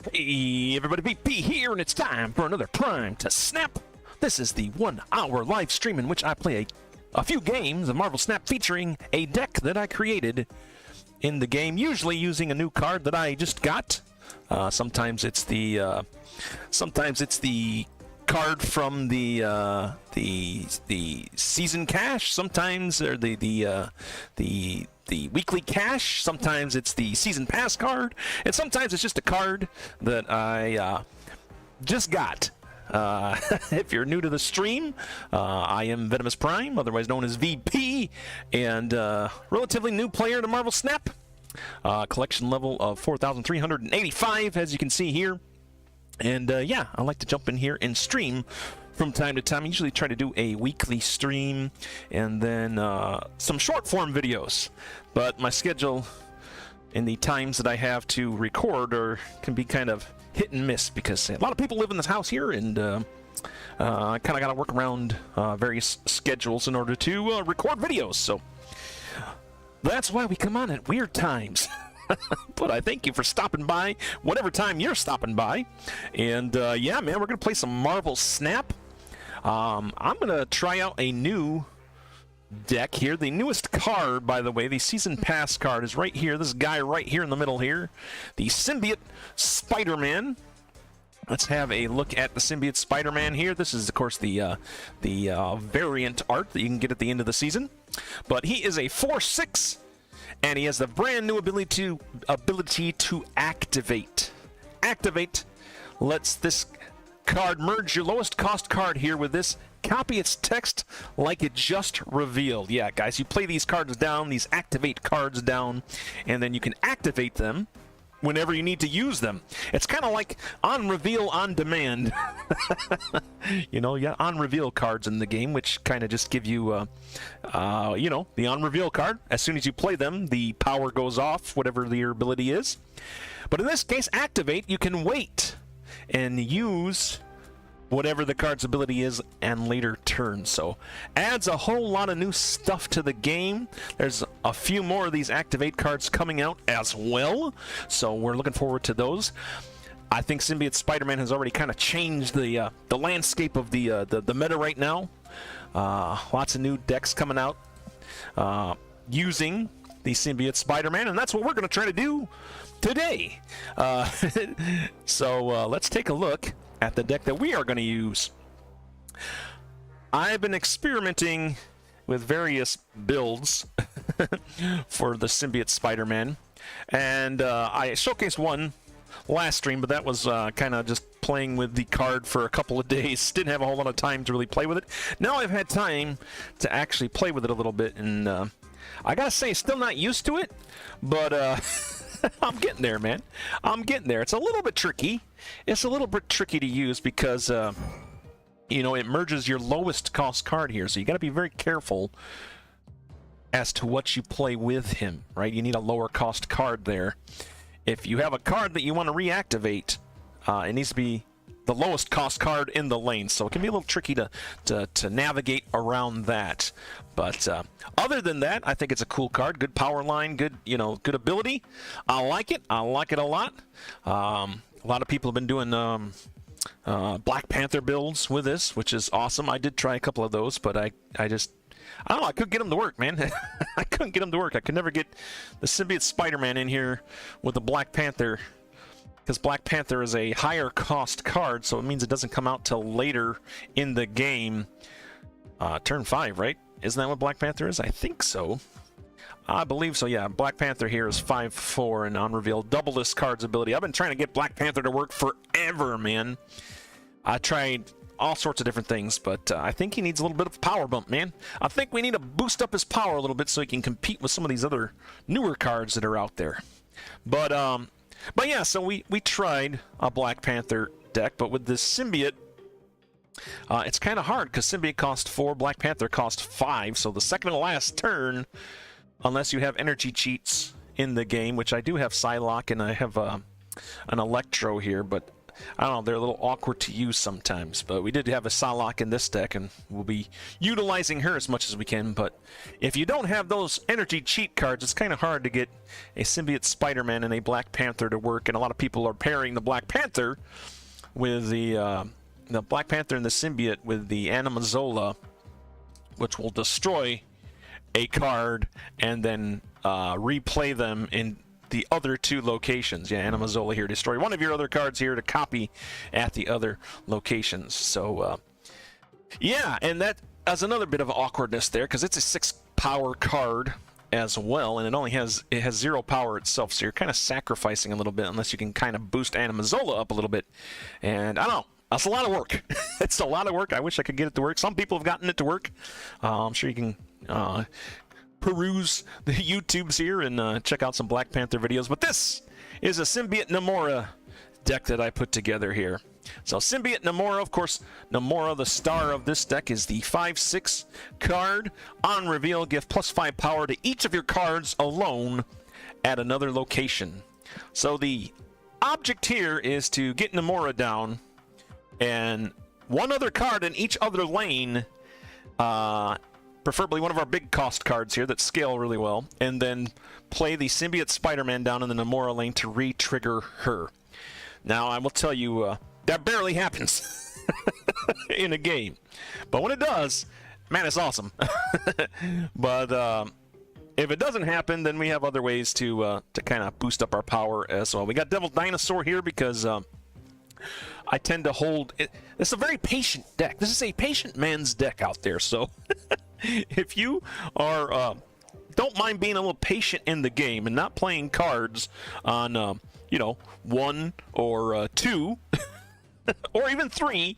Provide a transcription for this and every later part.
Hey everybody, VP here, and it's time for another Prime to Snap. This is the 1 hour live stream in which I play a few games of Marvel Snap featuring a deck that I created in the game, usually using a new card that I just got. Sometimes it's the card from the season cache. Sometimes or the weekly cache. Sometimes it's the season pass card, and sometimes it's just a card that I just got. If you're new to the stream, I am Venomous Prime, otherwise known as VP, and relatively new player to Marvel Snap. Collection level of 4,385, as you can see here. And yeah, I like to jump in here and stream from time to time. I usually try to do a weekly stream and then some short form videos. But my schedule and the times that I have to record can be kind of hit and miss because a lot of people live in this house here, and I kind of got to work around various schedules in order to record videos. So that's why we come on at weird times. But I thank you for stopping by, whatever time you're stopping by. And yeah, man, we're going to play some Marvel Snap. I'm going to try out a new deck here. The newest card, by the way, the Season Pass card is right here. This guy right here in the middle here. The Symbiote Spider-Man. Let's have a look at the Symbiote Spider-Man here. This is, of course, the variant art that you can get at the end of the season. But he is a 4/6. And he has the brand new ability to activate. Activate lets this card merge your lowest cost card here with this. Copy its text like it just revealed. Yeah, guys, you play these cards down, these activate cards down, and then you can activate them whenever you need to use them. It's kind of like on reveal on demand. You know, you got on reveal cards in the game, which kind of just give you, you know, the on reveal card. As soon as you play them, the power goes off, whatever your ability is. But in this case, activate, you can wait and use whatever the card's ability is and later turn. So adds a whole lot of new stuff to the game. There's a few more of these activate cards coming out as well, so we're looking forward to those. I think Symbiote Spider-Man has already kind of changed the landscape of the meta right now. Lots of new decks coming out using the Symbiote Spider-Man, and that's what we're going to try to do today. So let's take a look at the deck that we are going to use. I've been experimenting with various builds for the Symbiote Spider-Man, and I showcased one last stream, but that was kind of just playing with the card for a couple of days. Didn't have a whole lot of time to really play with it. Now I've had time to actually play with it a little bit, and I gotta say, still not used to it, but I'm getting there, man. I'm getting there. It's a little bit tricky. It's a little bit tricky to use because, you know, it merges your lowest cost card here. So you got to be very careful as to what you play with him, right? You need a lower cost card there. If you have a card that you want to reactivate, it needs to be the lowest cost card in the lane. So it can be a little tricky to navigate around that. But other than that, I think it's a cool card. Good power line, good, you know, good ability. I like it. I like it a lot. A lot of people have been doing Black Panther builds with this, which is awesome. I did try a couple of those, but I don't know, I couldn't get them to work, man. I couldn't get them to work. I could never get the Symbiote Spider-Man in here with the Black Panther, because Black Panther is a higher cost card, so it means it doesn't come out till later in the game. Turn 5, right? Isn't that what Black Panther is? I think so. I believe so, yeah. Black Panther here is 5/4 and on reveal. Double this card's ability. I've been trying to get Black Panther to work forever, man. I tried all sorts of different things, but I think he needs a little bit of a power bump, man. I think we need to boost up his power a little bit so he can compete with some of these other newer cards that are out there. But yeah, so we tried a Black Panther deck, but with this Symbiote, it's kind of hard because Symbiote cost 4, Black Panther cost 5, so the second to last turn, unless you have energy cheats in the game, which I do have Psylocke and I have an Electro here, but I don't know, they're a little awkward to use sometimes. But we did have a Psylocke in this deck, and we'll be utilizing her as much as we can. But if you don't have those energy cheat cards, it's kind of hard to get a Symbiote Spider-Man and a Black Panther to work. And a lot of people are pairing the Black Panther with the Black Panther and the Symbiote with the Animazola, which will destroy a card and then replay them in the other two locations. Yeah, Animazola here, destroy one of your other cards here to copy at the other locations. So, yeah, and that has another bit of awkwardness there because it's a 6 power card as well, and it has 0 power itself, so you're kind of sacrificing a little bit unless you can kind of boost Animazola up a little bit. And I don't know. That's a lot of work. It's a lot of work. I wish I could get it to work. Some people have gotten it to work. I'm sure you can peruse the YouTubes here and check out some Black Panther videos. But this is a Symbiote Namora deck that I put together here. So Symbiote Namora, of course, Namora, the star of this deck, is the 5/6 card. On reveal, give +5 power to each of your cards alone at another location. So the object here is to get Namora down and one other card in each other lane, preferably one of our big cost cards here that scale really well, and then play the Symbiote Spider-Man down in the Namora lane to re-trigger her. Now, I will tell you, that barely happens in a game. But when it does, man, it's awesome. But if it doesn't happen, then we have other ways to kind of boost up our power as well. We got Devil Dinosaur here because I tend to hold it. It's a very patient deck. This is a patient man's deck out there. So if you are don't mind being a little patient in the game and not playing cards on you know, 1 or 2 or even 3,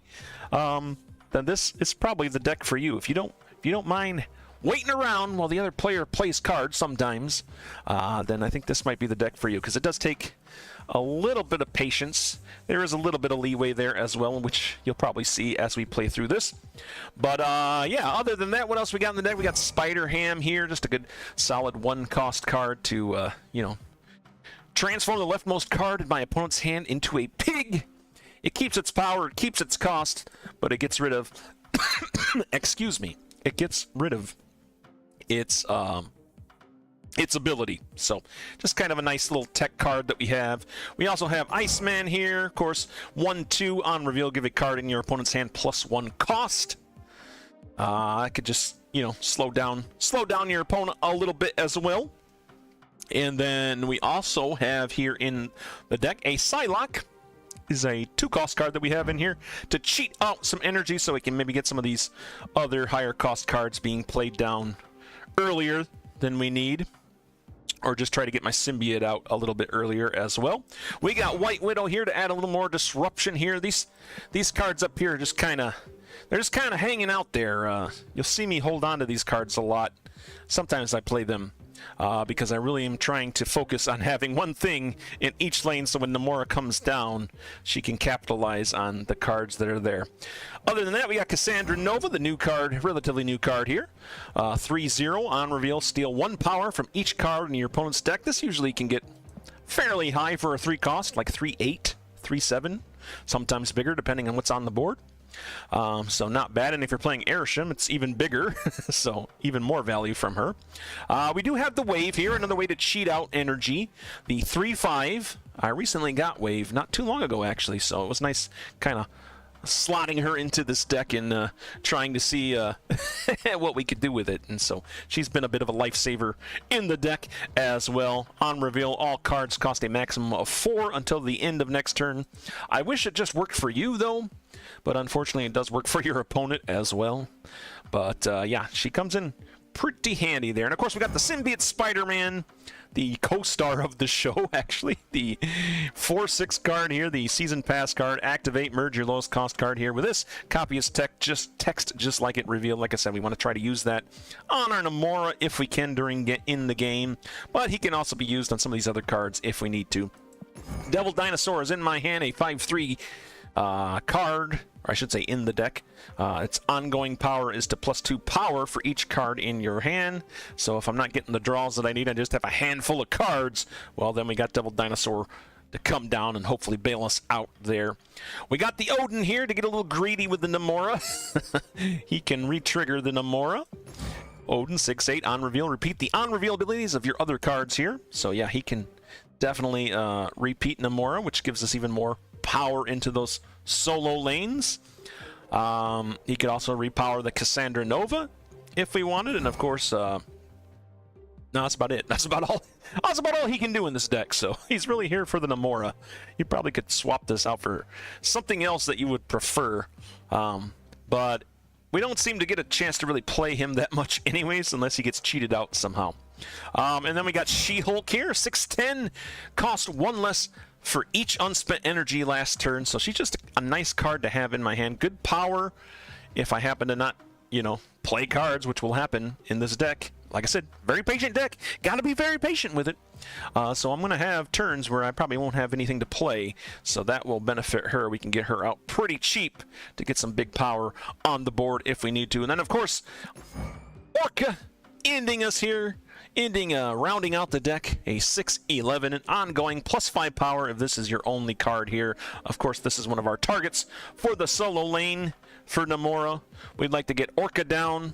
then this is probably the deck for you. If you don't mind waiting around while the other player plays cards sometimes, then I think this might be the deck for you, because it does take a little bit of patience. There is a little bit of leeway there as well, which you'll probably see as we play through this. But yeah, other than that, what else we got in the deck? We got Spider-Ham here, just a good solid 1-cost card to, you know, transform the leftmost card in my opponent's hand into a pig. It keeps its power, it keeps its cost, but it gets rid of, excuse me, it gets rid of its ability. So just kind of a nice little tech card that we have. We also have Iceman here, of course, 1/2 on reveal, give a card in your opponent's hand +1 cost. I could just, you know, slow down your opponent a little bit as well. And then we also have here in the deck a Psylocke. Is a 2-cost card that we have in here to cheat out some energy so we can maybe get some of these other higher cost cards being played down earlier than we need, or just try to get my symbiote out a little bit earlier as well. We got White Widow here to add a little more disruption here. These cards up here are just kind of, they're just kind of hanging out there. You'll see me hold on to these cards a lot. Sometimes I play them because I really am trying to focus on having one thing in each lane, so when Namora comes down, she can capitalize on the cards that are there. Other than that, we got Cassandra Nova, the new card, relatively new card here. 3/0 on reveal, steal 1 power from each card in your opponent's deck. This usually can get fairly high for a 3-cost, like 3/8, 3/7, sometimes bigger depending on what's on the board. So not bad, and if you're playing Airsham, it's even bigger, so even more value from her. We do have the Wave here, another way to cheat out energy. The 3/5, I recently got Wave not too long ago actually, so it was nice kind of slotting her into this deck and trying to see what we could do with it. And so she's been a bit of a lifesaver in the deck as well. On reveal, all cards cost a maximum of 4 until the end of next turn. I wish it just worked for you though, but unfortunately it does work for your opponent as well. But yeah, she comes in pretty handy there. And of course we got the Symbiote Spider-Man, the co-star of the show, actually. The 4/6 card here, the Season Pass card. Activate, merge your lowest cost card here with this. Copy as text just like it revealed. Like I said, we want to try to use that on our Namora if we can in the game. But he can also be used on some of these other cards if we need to. Devil Dinosaur is in my hand, a 5/3 card, or I should say in the deck. Its ongoing power is to +2 power for each card in your hand. So if I'm not getting the draws that I need, I just have a handful of cards, well then we got Devil Dinosaur come down and hopefully bail us out there. We got the Odin here to get a little greedy with the Namora. He can re-trigger the Namora. Odin, 6/8, on reveal. Repeat the on reveal abilities of your other cards here. So yeah, he can definitely repeat Namora, which gives us even more power into those solo lanes. He could also repower the Cassandra Nova if we wanted, and of course, no, that's about it. That's about all. That's about all he can do in this deck. So he's really here for the Namora. You probably could swap this out for something else that you would prefer, but we don't seem to get a chance to really play him that much anyways, unless he gets cheated out somehow. And then we got She-Hulk here, 6/10, cost 1 less for each unspent energy last turn. So she's just a nice card to have in my hand. Good power if I happen to not, you know, play cards, which will happen in this deck. Like I said, very patient deck. Got to be very patient with it. So I'm going to have turns where I probably won't have anything to play. So that will benefit her. We can get her out pretty cheap to get some big power on the board if we need to. And then, of course, Orca ending us here. Rounding out the deck, a 6/11, an ongoing +5 power if this is your only card here. Of course, this is one of our targets for the solo lane for Namora. We'd like to get Orca down,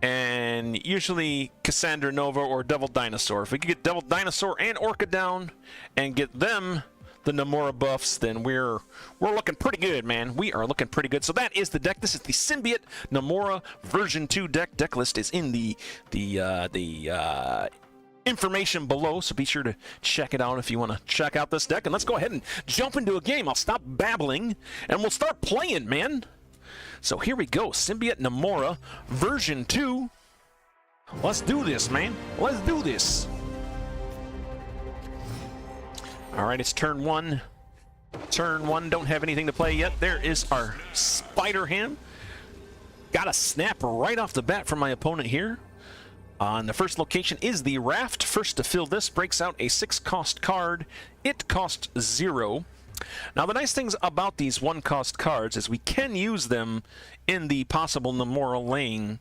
and usually Cassandra Nova or Devil Dinosaur. If we could get Devil Dinosaur and Orca down and get them the Namora buffs, then we're looking pretty good, man. We are looking pretty good. So that is the deck. This is the Symbiote Namora version 2 deck. Deck list is in the information below, so be sure to check it out if you want to check out this deck. And let's go ahead and jump into a game. I'll stop babbling and we'll start playing, man. So here we go, Symbiote Namora version 2. Let's do this, man. Let's do this. All right, it's turn 1. Turn 1, don't have anything to play yet. There is our Spider Ham. Got a snap right off the bat from my opponent here. And the first location is the Raft. First to fill this breaks out a 6-cost card. It costs 0. Now, the nice things about these 1-cost cards is we can use them in the possible Namora lane.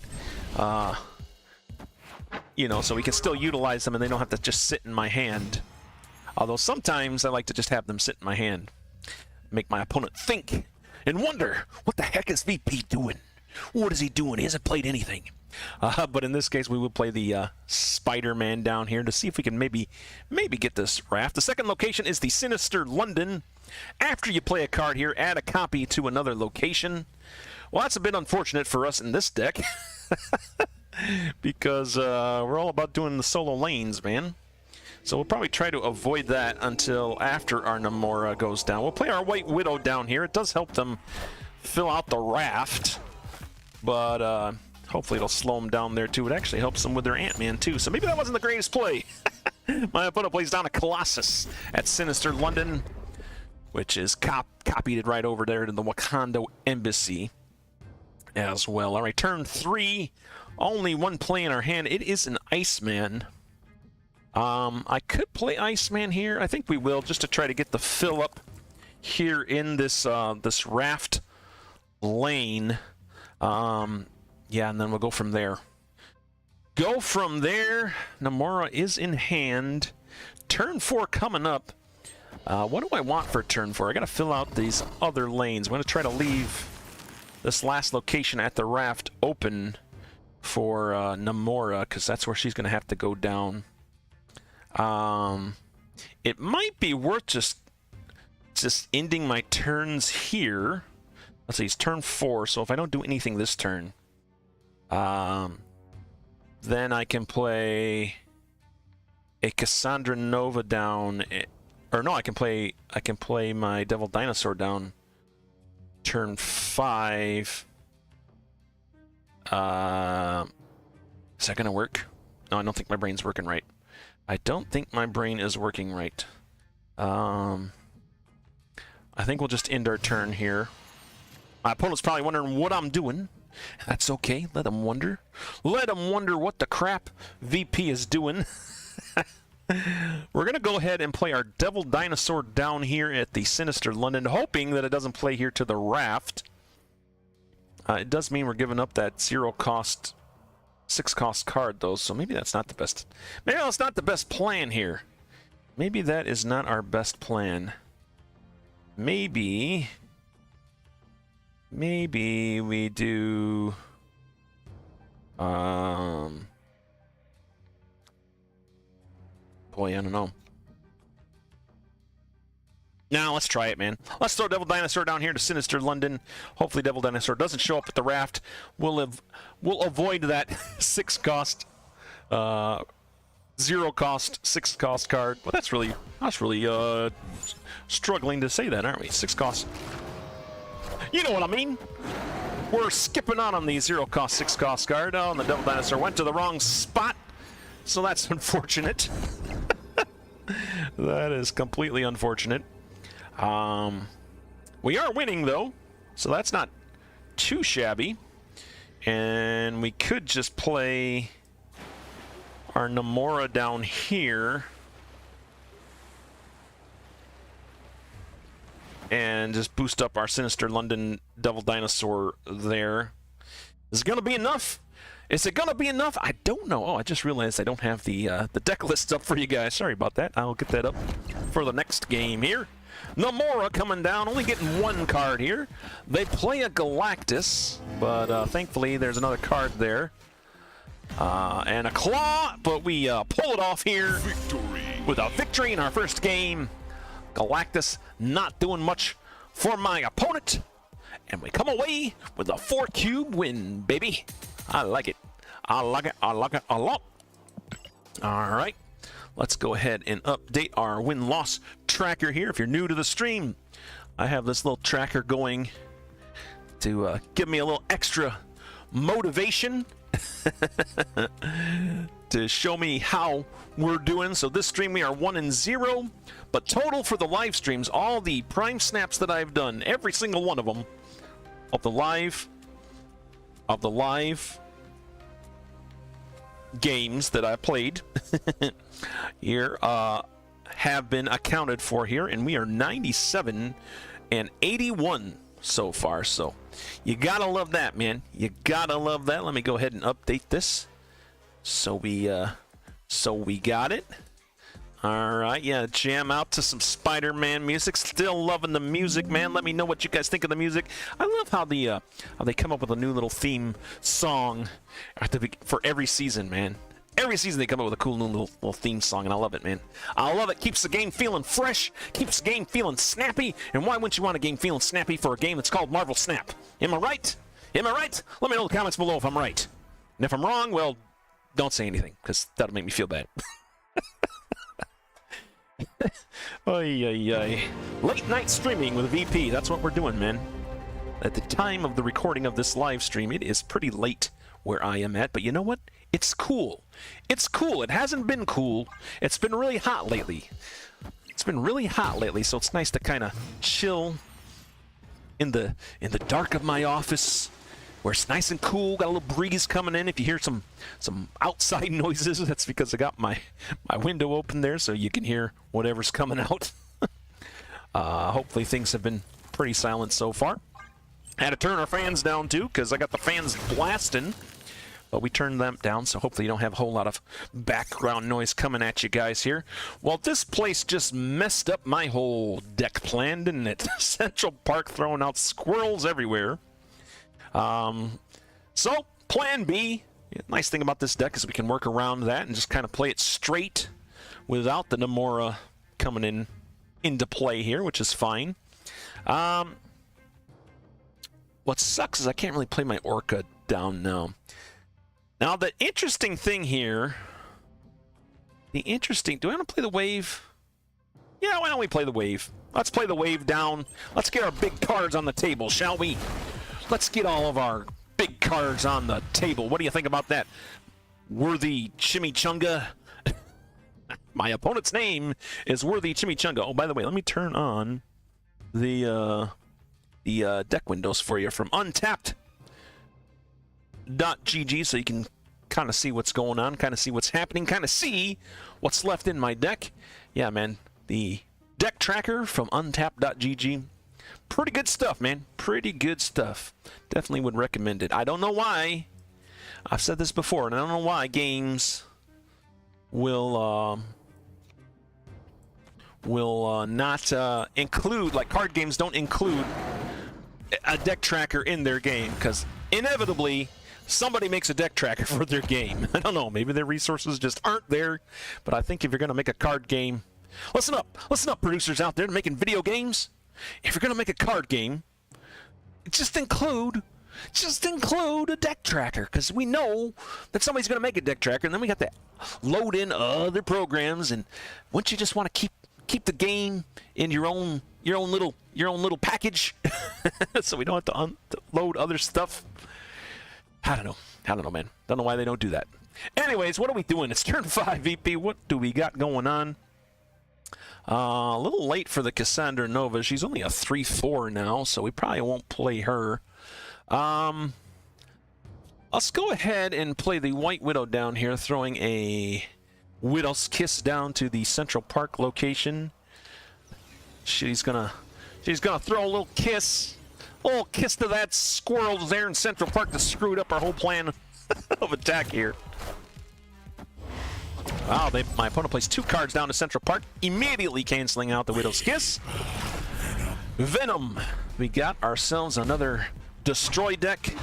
You know, so we can still utilize them and they don't have to just sit in my hand. Although sometimes I like to just have them sit in my hand. Make my opponent think and wonder, what the heck is VP doing? What is he doing? He hasn't played anything. But in this case, we will play the Spider-Man down here to see if we can maybe get this Raft. The second location is the Sinister London. After you play a card here, add a copy to another location. Well, that's a bit unfortunate for us in this deck. Because we're all about doing the solo lanes, man. So we'll probably try to avoid that until after our Namora goes down. We'll play our White Widow down here. It does help them fill out the Raft. But hopefully it'll slow them down there too. It actually helps them with their Ant-Man too. So maybe that wasn't the greatest play. My opponent plays down a Colossus at Sinister London, which is copied it right over there to the Wakanda Embassy as well. All right, turn 3. Only one play in our hand. It is an Iceman. I could play Iceman here. I think we will, just to try to get the fill up here in this this Raft lane. Yeah, and then we'll go from there. Namora is in hand. Turn 4 coming up. What do I want for turn 4? I gotta fill out these other lanes. I'm gonna try to leave this last location at the Raft open for Namora, because that's where she's gonna have to go down. It might be worth just ending my turns here. Let's see, it's turn 4, so if I don't do anything this turn, then I can play a Cassandra Nova down, or no, I can play my Devil Dinosaur down turn 5. Is that gonna work? No, I don't think my brain's working right. I don't think my brain is working right. I think we'll just end our turn here. My opponent's probably wondering what I'm doing. That's okay. Let them wonder. Let them wonder what the crap VP is doing. We're going to go ahead and play our Devil Dinosaur down here at the Sinister London, hoping that it doesn't play here to the Raft. It does mean we're giving up that 0-cost, 6-cost card, though, so maybe that's not the best. Maybe that's not the best plan here. maybe that is not our best plan. Maybe we do... Boy, I don't know. Now let's try it, man. Let's throw Devil Dinosaur down here to Sinister London. Hopefully Devil Dinosaur doesn't show up at the raft. We'll avoid that 6-cost, 0-cost, 6-cost card. Well, that's really struggling to say that, aren't we? 6-cost. You know what I mean? We're skipping on the 0-cost, 6-cost card. Oh, and the Devil Dinosaur went to the wrong spot. So that's unfortunate. That is completely unfortunate. We are winning, though, so that's not too shabby. And we could just play our Namora down here and just boost up our Sinister London Devil Dinosaur there. Is it going to be enough? Is it going to be enough? I don't know. Oh, I just realized I don't have the deck list up for you guys. Sorry about that. I'll get that up for the next game here. Namora coming down, only getting 1 card here. They play a Galactus, but thankfully there's another card there. And a Claw, but we pull it off here with a victory in our first game. Galactus not doing much for my opponent. And we come away with a 4-cube win, baby. I like it. I like it. I like it a lot. All right. Let's go ahead and update our win-loss tracker here. If you're new to the stream, I have this little tracker going to give me a little extra motivation to show me how we're doing. So this stream we are 1-0, but total for the live streams, all the prime snaps that I've done, every single one of them, of the live games that I played here have been accounted for here, and we are 97 and 81 so far. So you gotta love that, man. You gotta love that. Let me go ahead and update this so we got it. All right, yeah, jam out to some Spider-Man music. Still loving the music, man. Let me know what you guys think of the music. I love how they come up with a new little theme song for every season, man. Every season they come up with a cool new little theme song, and I love it, man. I love it. Keeps the game feeling fresh, keeps the game feeling snappy, and why wouldn't you want a game feeling snappy for a game that's called Marvel Snap? Am I right? Am I right? Let me know in the comments below if I'm right. And if I'm wrong, well, don't say anything, because that'll make me feel bad. Oy, oy, oy. Late night streaming with VP. That's what we're doing, man. At the time of the recording of this live stream, it is pretty late where I am at, but you know what? It's cool. It's cool. It hasn't been cool. It's been really hot lately. It's been really hot lately, so it's nice to kind of chill in the dark of my office, where it's nice and cool. Got a little breeze coming in. If you hear some outside noises, that's because I got my window open there, so you can hear whatever's coming out. Hopefully things have been pretty silent so far. Had to turn our fans down too, because I got the fans blasting, but we turned them down, so hopefully you don't have a whole lot of background noise coming at you guys here. Well, this place just messed up my whole deck plan, didn't it? Central Park throwing out squirrels everywhere. So plan B, nice thing about this deck is we can work around that and just kind of play it straight without the Namora coming into play here, which is fine. What sucks is I can't really play my Orca down now. Now the interesting thing here, do I want to play the wave? Yeah, why don't we play the wave? Let's play the wave down. Let's get our big cards on the table, shall we? Let's get all of our big cards on the table. What do you think about that? Worthy Chimichanga. My opponent's name is Worthy Chimichanga. Oh, by the way, let me turn on the deck windows for you from untapped.gg so you can kind of see what's going on, kind of see what's happening, kind of see what's left in my deck. Yeah, man, the deck tracker from untapped.gg. Pretty good stuff, man. Pretty good stuff. Definitely would recommend it. I don't know why. I've said this before, and I don't know why games will not include, like card games don't include a deck tracker in their game, because inevitably somebody makes a deck tracker for their game. I don't know, maybe their resources just aren't there, but I think if you're going to make a card game, listen up producers out there making video games, if you're going to make a card game, just include a deck tracker, because we know that somebody's going to make a deck tracker, and then we got to load in other programs, and wouldn't you just want to keep the game in your own little package, so we don't have to load other stuff? I don't know, man. Don't know why they don't do that. Anyways, what are we doing? It's turn 5, VP. What do we got going on? A little late for the Cassandra Nova. She's only a 3/4 now, so we probably won't play her. Let's go ahead and play the White Widow down here, throwing a Widow's Kiss down to the Central Park location. She's gonna throw a little kiss to that squirrel there in Central Park that screwed up our whole plan of attack here. Wow, my opponent plays 2 cards down to Central Park, immediately canceling out the Widow's Kiss. Venom. We got ourselves another Destroy deck.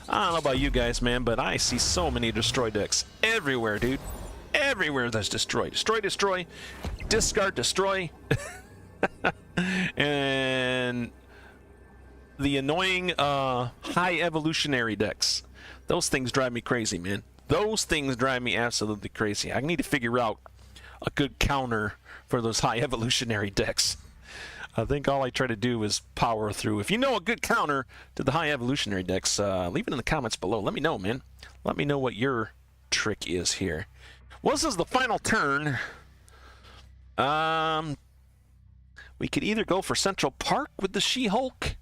I don't know about you guys, man, but I see so many Destroy decks everywhere, dude. Everywhere there's Destroy. Destroy. Discard, Destroy. And the annoying high evolutionary decks. Those things drive me crazy, man. Those things drive me absolutely crazy. I need to figure out a good counter for those high evolutionary decks. I think all I try to do is power through. If you know a good counter to the high evolutionary decks, leave it in the comments below. Let me know, man. Let me know what your trick is here. Well, this is the final turn. We could either go for Central Park with the She-Hulk,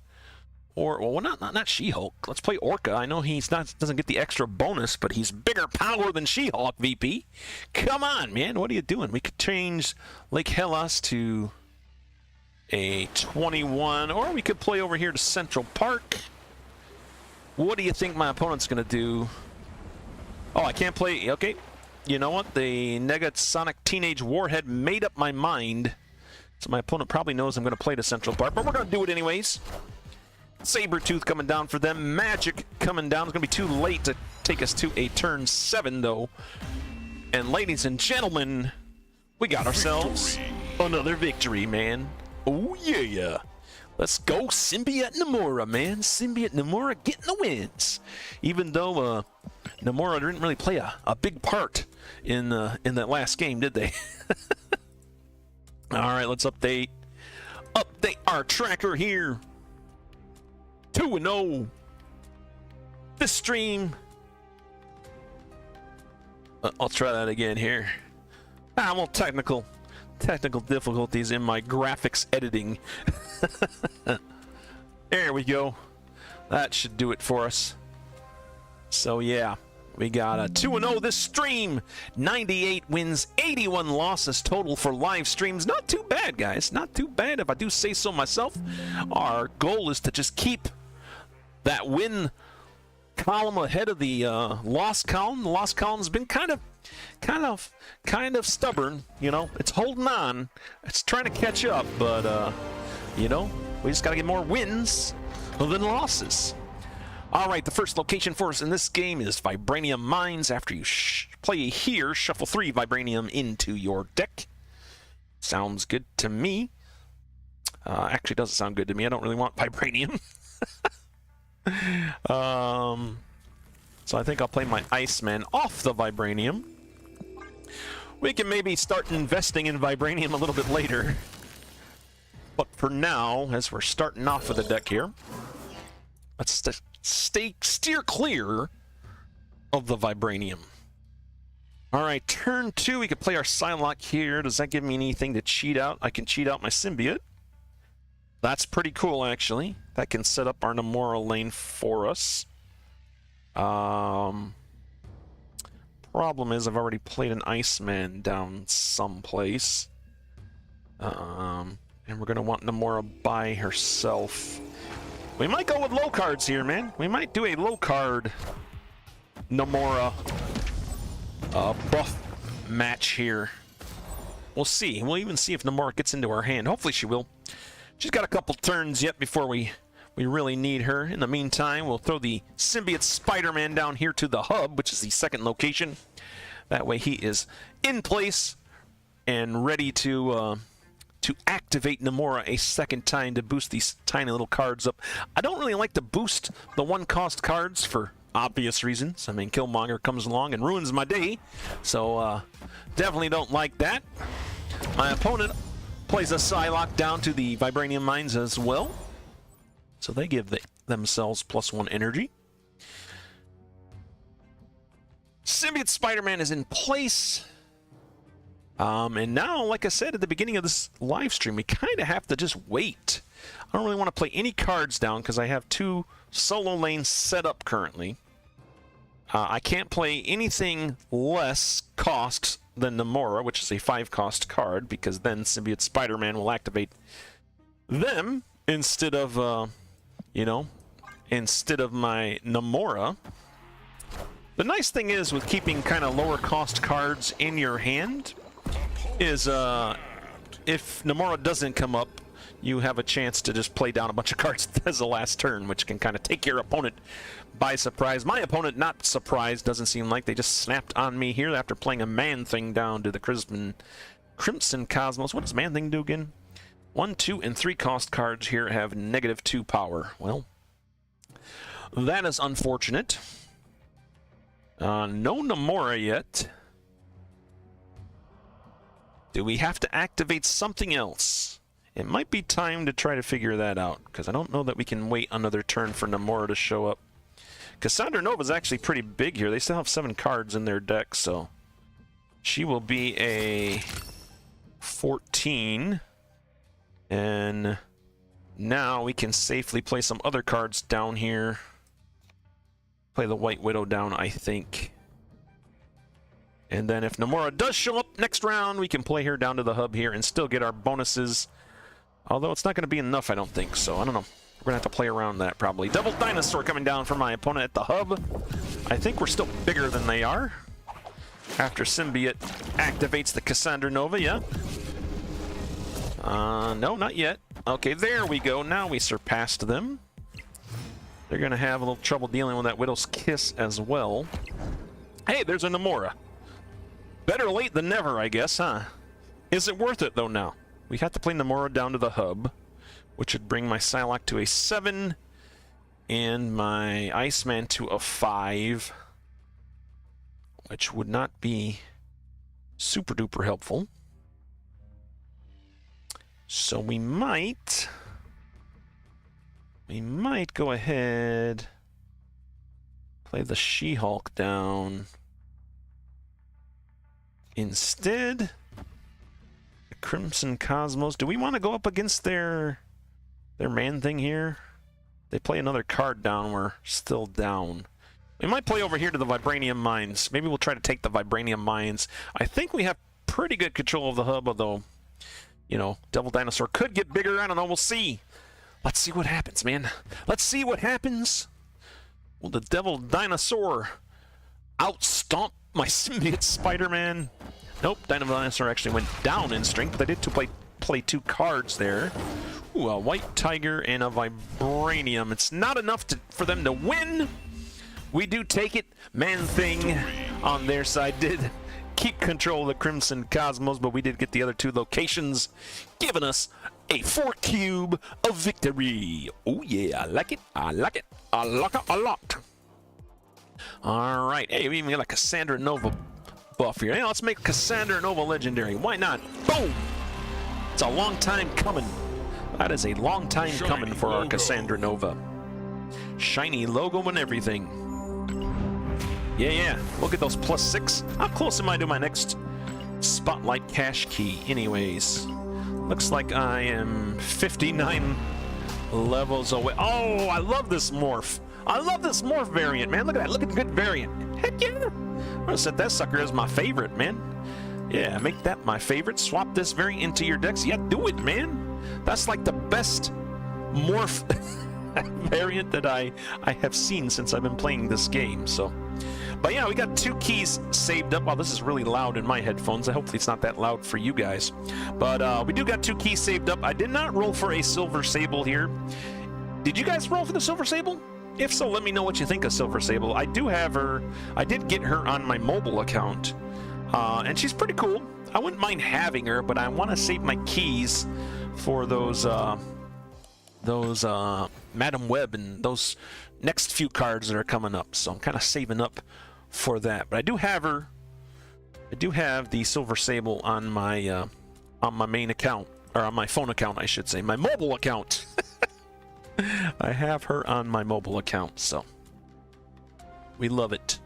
or, well, not She-Hulk. Let's play Orca. I know doesn't get the extra bonus, but he's bigger power than She-Hulk, VP. Come on, man. What are you doing? We could change Lake Hellas to a 21, or we could play over here to Central Park. What do you think my opponent's going to do? Oh, I can't play. Okay. You know what? The Negasonic Teenage Warhead made up my mind. So my opponent probably knows I'm going to play to Central Park, but we're going to do it anyways. Sabretooth coming down for them. Magic coming down. It's going to be too late to take us to a turn 7, though. And ladies and gentlemen, we got ourselves another victory, man. Oh, yeah. Let's go Symbiote Namora, man. Symbiote Namora getting the wins. Even though Namora didn't really play a big part in that last game, did they? All right, let's update our tracker here. 2-0. This stream. I'll try that again here. Well, technical difficulties in my graphics editing. There we go. That should do it for us. So yeah, we got a 2-0 this stream. 98 wins, 81 losses total for live streams. Not too bad, guys. Not too bad, if I do say so myself. Our goal is to just keep that win column ahead of the loss column. The loss column's been kind of stubborn, you know. It's holding on. It's trying to catch up, but you know, we just got to get more wins than losses. All right, the first location for us in this game is Vibranium Mines. After you play here, shuffle 3 Vibranium into your deck. Sounds good to me. Actually, doesn't sound good to me. I don't really want Vibranium. So I think I'll play my Iceman off the Vibranium. We can maybe start investing in Vibranium a little bit later. But for now, as we're starting off with the deck here, let's steer clear of the Vibranium. Alright, turn 2, we could play our Psylocke here. Does that give me anything to cheat out? I can cheat out my Symbiote. That's pretty cool, actually. That can set up our Namora lane for us. Problem is, I've already played an Iceman down someplace. And we're going to want Namora by herself. We might go with low cards here, man. We might do a low card Namora buff match here. We'll see. We'll even see if Namora gets into our hand. Hopefully she will. She's got a couple turns yet before we really need her. In the meantime, we'll throw the Symbiote Spider-Man down here to the hub, which is the second location. That way he is in place and ready to activate Namora a second time to boost these tiny little cards up. I don't really like to boost the one-cost cards for obvious reasons. I mean, Killmonger comes along and ruins my day, so definitely don't like that. My opponent plays a Psylocke down to the Vibranium Mines as well, so they give themselves +1 energy. Symbiote Spider-Man is in place. And now, like I said at the beginning of this live stream, we kind of have to just wait. I don't really want to play any cards down because I have 2 solo lanes set up currently. I can't play anything less cost than Namora, which is a 5-cost card, because then Symbiote Spider-Man will activate them instead of, instead of my Namora. The nice thing is with keeping kind of lower cost cards in your hand is if Namora doesn't come up, you have a chance to just play down a bunch of cards as the last turn, which can kind of take your opponent by surprise. My opponent, not surprised, doesn't seem like. They just snapped on me here after playing a Man-Thing down to the Crimson Cosmos. What does Man-Thing do again? 1, 2, and 3 cost cards here have -2 power. Well, that is unfortunate. No Namora yet. Do we have to activate something else? It might be time to try to figure that out, because I don't know that we can wait another turn for Namora to show up. Cassandra Nova's actually pretty big here. They still have 7 cards in their deck, so she will be a 14. And now we can safely play some other cards down here. Play the White Widow down, I think. And then if Namora does show up next round, we can play her down to the hub here and still get our bonuses. Although it's not going to be enough, I don't think, so I don't know. We're going to have to play around that, probably. Double Dinosaur coming down from my opponent at the hub. I think we're still bigger than they are. After Symbiote activates the Cassandra Nova, yeah. No, not yet. Okay, there we go. Now we surpassed them. They're going to have a little trouble dealing with that Widow's Kiss as well. Hey, there's a Namora. Better late than never, I guess, huh? Is it worth it, though, now? We have to play Namora down to the hub, which would bring my Psylocke to a 7 and my Iceman to a 5, which would not be super duper helpful. So we might go ahead, play the She-Hulk down instead. The Crimson Cosmos. Do we want to go up against their Man-Thing here? They play another card down. We're still down. We might play over here to the Vibranium Mines. Maybe we'll try to take the Vibranium Mines. I think we have pretty good control of the hub, although, you know, Devil Dinosaur could get bigger. I don't know. We'll see. Let's see what happens, man. Let's see what happens. Will the Devil Dinosaur outstomp my Symbiote Spider-Man? Nope, Devil Dinosaur actually went down in strength, but I did play 2 cards there. Ooh, a White Tiger and a Vibranium. It's not enough for them to win. We do take it. Man-Thing on their side did keep control of the Crimson Cosmos, but we did get the other 2 locations, giving us a 4 cube of victory. Oh yeah, I like it. I like it. I like it a lot. All right. Hey, we even got a Cassandra Nova buff here. Hey, let's make Cassandra Nova legendary. Why not? Boom! It's a long time coming. That is a long time coming for our Cassandra Nova. Shiny logo and everything. Yeah. Look at those +6. How close am I to my next Spotlight Cash Key? Anyways, looks like I am 59 levels away. Oh, I love this morph. I love this morph variant, man. Look at that. Look at the good variant. Heck yeah. I'm going to set that sucker as my favorite, man. Yeah, make that my favorite. Swap this variant into your decks. Yeah, do it, man. That's like the best morph variant that I have seen since I've been playing this game. So, But yeah, we got 2 keys saved up. Wow, this is really loud in my headphones. Hopefully it's not that loud for you guys. But we do got 2 keys saved up. I did not roll for a Silver Sable here. Did you guys roll for the Silver Sable? If so, let me know what you think of Silver Sable. I do have her. I did get her on my mobile account. And she's pretty cool. I wouldn't mind having her, but I want to save my keys for those Madam Web and those next few cards that are coming up. So I'm kind of saving up for that. But I do have her. I do have the Silver Sable on my main account, or on my phone account, I should say, my mobile account. I have her on my mobile account, so we love it.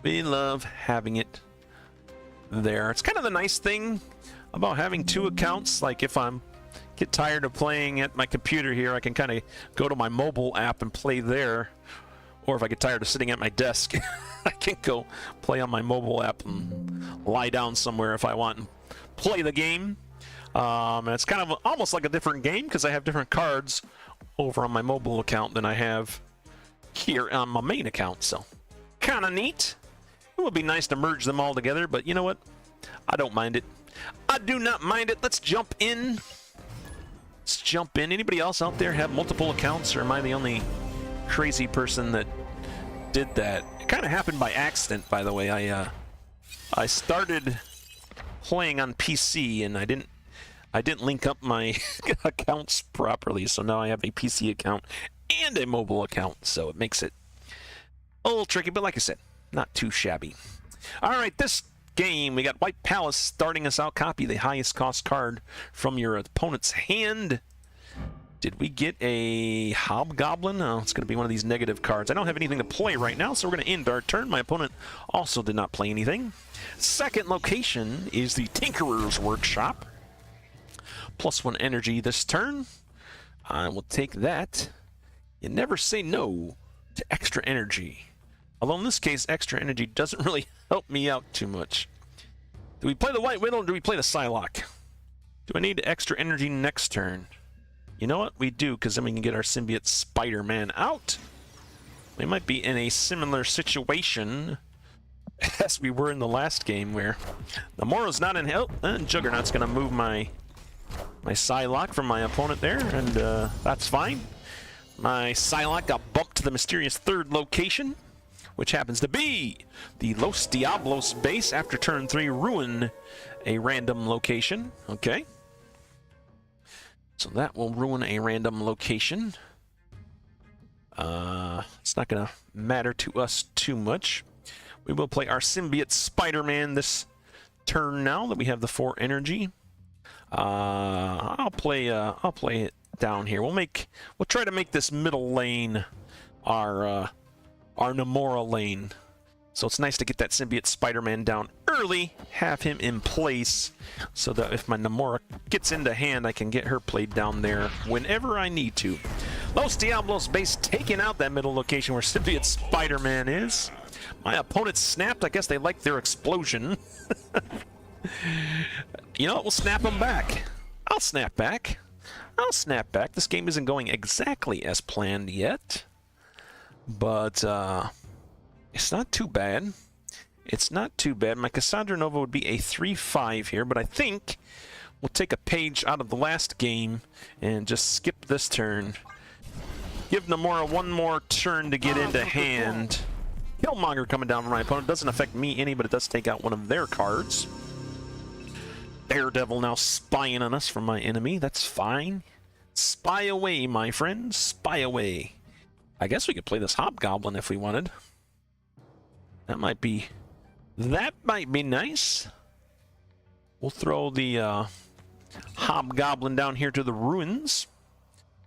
We love having it there. It's kind of the nice thing about having 2 accounts. Like if I'm get tired of playing at my computer here, I can kind of go to my mobile app and play there. Or if I get tired of sitting at my desk, I can go play on my mobile app and lie down somewhere if I want and play the game. And it's kind of almost like a different game because I have different cards over on my mobile account than I have here on my main account. So kind of neat. It would be nice to merge them all together, but you know what? I don't mind it. I do not mind it. Let's jump in. Let's jump in. Anybody else out there have multiple accounts, or am I the only crazy person that did that? It kind of happened by accident, by the way. I started playing on PC and I didn't link up my accounts properly, so now I have a PC account and a mobile account, so it makes it a little tricky, but like I said, not too shabby. All right, this game, we got White Palace starting us out. Copy the highest cost card from your opponent's hand. Did we get a Hobgoblin? Oh, it's going to be one of these negative cards. I don't have anything to play right now, so we're going to end our turn. My opponent also did not play anything. Second location is the Tinkerer's Workshop. +1 energy this turn. I will take that. You never say no to extra energy. Although in this case, extra energy doesn't really help me out too much. Do we play the White Widow or do we play the Psylocke? Do I need extra energy next turn? You know what? We do, because then we can get our symbiote Spider-Man out. We might be in a similar situation as we were in the last game, where Namoro's not in help, and Juggernaut's going to move my Psylocke from my opponent there, and that's fine. My Psylocke got bumped to the mysterious 3rd location, which happens to be the Los Diablos base. After turn 3, ruin a random location. Okay. So that will ruin a random location. It's not going to matter to us too much. We will play our symbiote Spider-Man this turn now that we have the 4 energy. I'll play it down here. We'll try to make this middle lane our Namora lane. So it's nice to get that symbiote Spider-Man down early, have him in place, so that if my Namora gets into hand, I can get her played down there whenever I need to. Los Diablos base taking out that middle location where symbiote Spider-Man is. My opponent snapped. I guess they like their explosion. You know what? We'll snap them back. I'll snap back. I'll snap back. This game isn't going exactly as planned yet, but it's not too bad. It's not too bad. My Cassandra Nova would be a 3/5 here, but I think we'll take a page out of the last game and just skip this turn. Give Namora one more turn to get into hand. Killmonger coming down from my opponent. Doesn't affect me any, but it does take out one of their cards. Daredevil now spying on us from my enemy. That's fine. Spy away, my friend. Spy away. I guess we could play this Hobgoblin if we wanted. That might be nice. We'll throw the Hobgoblin down here to the ruins.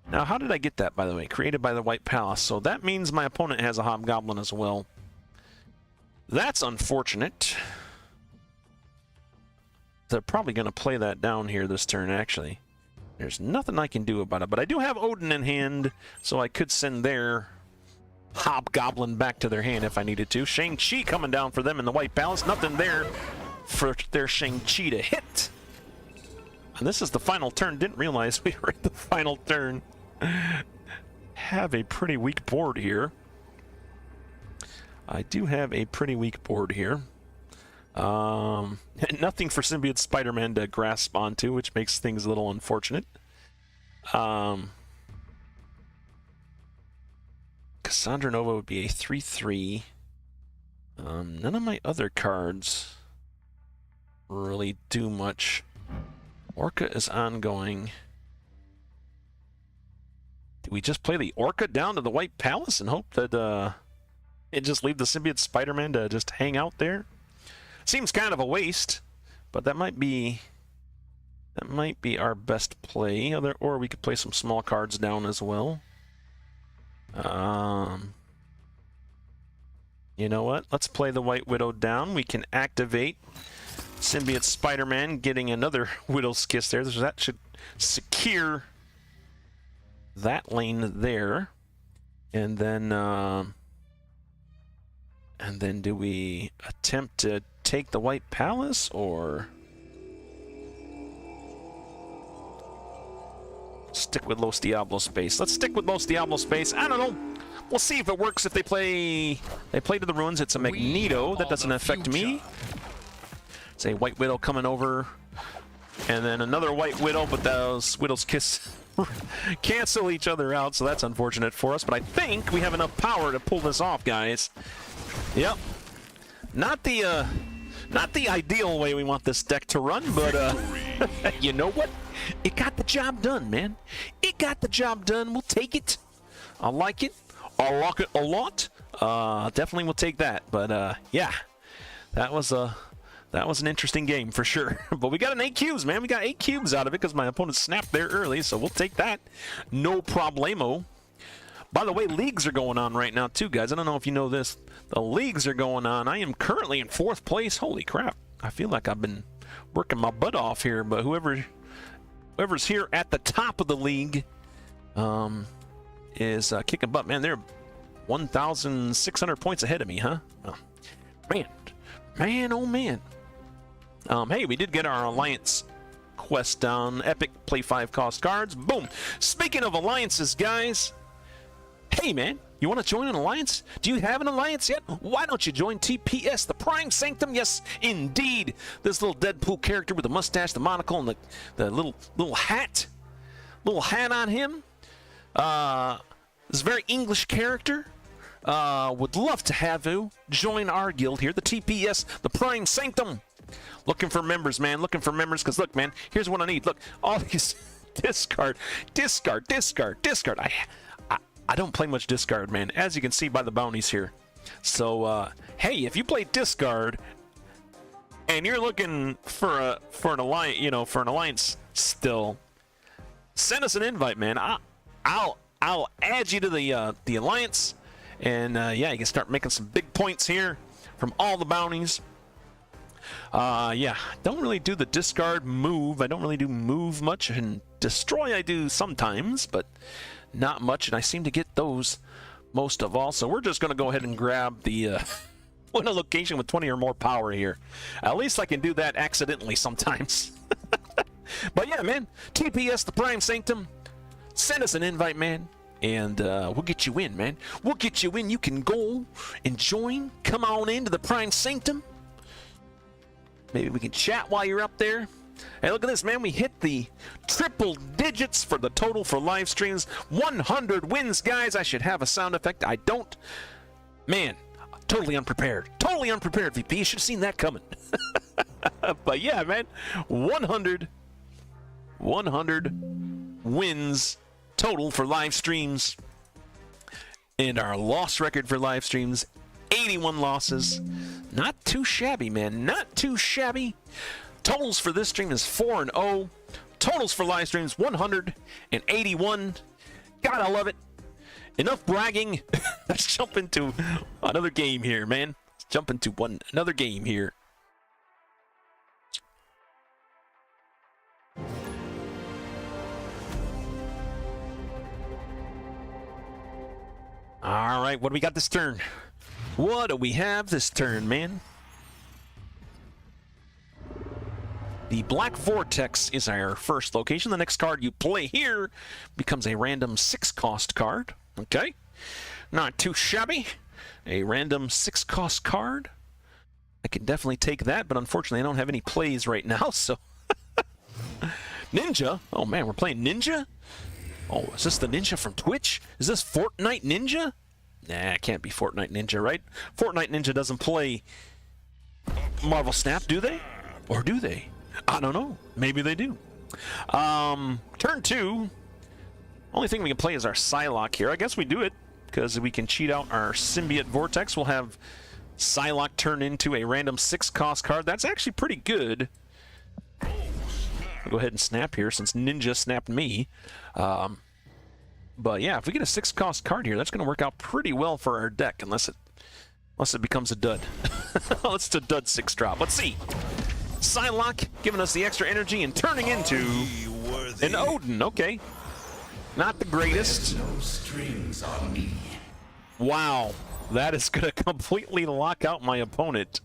Now, how did I get that, by the way? Created by the White Palace. So that means my opponent has a Hobgoblin as well. That's unfortunate. They're probably going to play that down here this turn, actually. There's nothing I can do about it. But I do have Odin in hand, so I could send their Hobgoblin back to their hand if I needed to. Shang-Chi coming down for them in the White Palace. Nothing there for their Shang-Chi to hit. And this is the final turn. Didn't realize we were at the final turn. Have a pretty weak board here. I do have a pretty weak board here. Nothing for Symbiote Spider-Man to grasp onto, which makes things a little unfortunate. Cassandra Nova would be a 3/3. None of my other cards really do much. Orca is ongoing. Do we just play the Orca down to the White Palace and hope that it just leave the Symbiote Spider-Man to just hang out there? Seems kind of a waste, but that might be our best play. Or we could play some small cards down as well. You know what? Let's play the White Widow down. We can activate Symbiote Spider-Man, getting another Widow's Kiss there. So that should secure that lane there. And then do we attempt to take the White Palace, or stick with Los Diablos space? Let's stick with Los Diablos space. I don't know. We'll see if it works. If they play to the ruins, it's a Magneto. That doesn't affect me. It's a White Widow coming over, and then another White Widow, but those Widow's Kiss cancel each other out, so that's unfortunate for us. But I think we have enough power to pull this off, guys. Yep. Not the ideal way we want this deck to run, but you know what? It got the job done, man. It got the job done. We'll take it. I like it. I like it a lot. Definitely will take that. But yeah, that was an interesting game for sure. But we got an 8 cubes, man. We got 8 cubes out of it because my opponent snapped there early, so we'll take that. No problemo. By the way, leagues are going on right now too, guys. I don't know if you know this. The leagues are going on. I am currently in 4th place. Holy crap. I feel like I've been working my butt off here, but whoever's here at the top of the league is kicking butt. Man, they're 1,600 points ahead of me, huh? Oh, man. Man, oh man. Hey, we did get our Alliance quest down. Epic, play 5 cost cards. Boom. Speaking of alliances, guys. Hey, man, you want to join an alliance? Do you have an alliance yet? Why don't you join TPS, the Prime Sanctum? Yes, indeed. This little Deadpool character with the mustache, the monocle, and the little hat. Little hat on him. This very English character. Would love to have you join our guild here, the TPS, the Prime Sanctum. Looking for members, man. Looking for members, because look, man, here's what I need. Look, all these discard. I don't play much discard, man, as you can see by the bounties here. So, hey, if you play discard and you're looking for an alliance, still, send us an invite, man. I'll add you to the alliance, and yeah, you can start making some big points here from all the bounties. Yeah, don't really do the discard move. I don't really do move much, and destroy I do sometimes, but not much, and I seem to get those most of all. So we're just going to go ahead and grab the win a location with 20 or more power here. At least I can do that accidentally sometimes. But yeah, man, TPS, the Prime Sanctum, send us an invite, man, and we'll get you in, man. We'll get you in. You can go and join. Come on into the Prime Sanctum. Maybe we can chat while you're up there. Hey, look at this, man. We hit the triple digits for the total for live streams. 100 wins, guys. I should have a sound effect. I don't. Man, totally unprepared. Totally unprepared, VP. You should have seen that coming. But yeah, man, 100 wins total for live streams. And our loss record for live streams, 81 losses. Not too shabby, man. Not too shabby. Totals for this stream is 4-0. Totals for live streams 181. Gotta love it. Enough bragging. Let's jump into another game here, man. Let's jump into another game here. All right, what do we got this turn? What do we have this turn, man? The Black Vortex is our first location. The next card you play here becomes a random 6-cost card. Okay, not too shabby. a random 6-cost card. I can definitely take that, but unfortunately I don't have any plays right now, so... Ninja? Oh man, we're playing Ninja? Oh, is this the Ninja from Twitch? Is this Fortnite Ninja? Nah, it can't be Fortnite Ninja, right? Fortnite Ninja doesn't play Marvel Snap, do they? Or do they? I don't know. Maybe they do. Turn 2. Only thing we can play is our Psylocke here. I guess we do it, because we can cheat out our Symbiote Vortex. We'll have Psylocke turn into a random 6-cost card. That's actually pretty good. I'll go ahead and snap here, since Ninja snapped me. But yeah, if we get a 6-cost card here, that's going to work out pretty well for our deck, unless it becomes a dud. It's a dud 6-drop. Let's see. Psylocke giving us the extra energy and turning into an Odin. Okay. Not the greatest. No strings on me. Wow. That is going to completely lock out my opponent.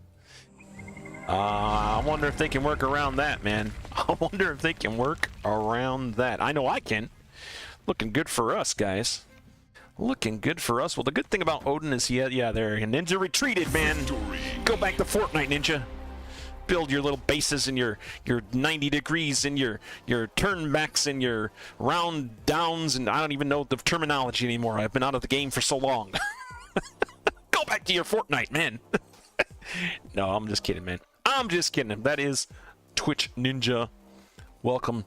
I wonder if they can work around that, man. I wonder if they can work around that. I know I can. Looking good for us, guys. Looking good for us. Well, the good thing about Odin is, yeah, there. Ninja retreated, man. Go back to Fortnite, Ninja. Build your little bases and your 90 degrees and your turnbacks and your round downs, and I don't even know the terminology anymore. I've been out of the game for so long. Go back to your Fortnite, man. No, I'm just kidding, man. I'm just kidding. That is Twitch Ninja. Welcome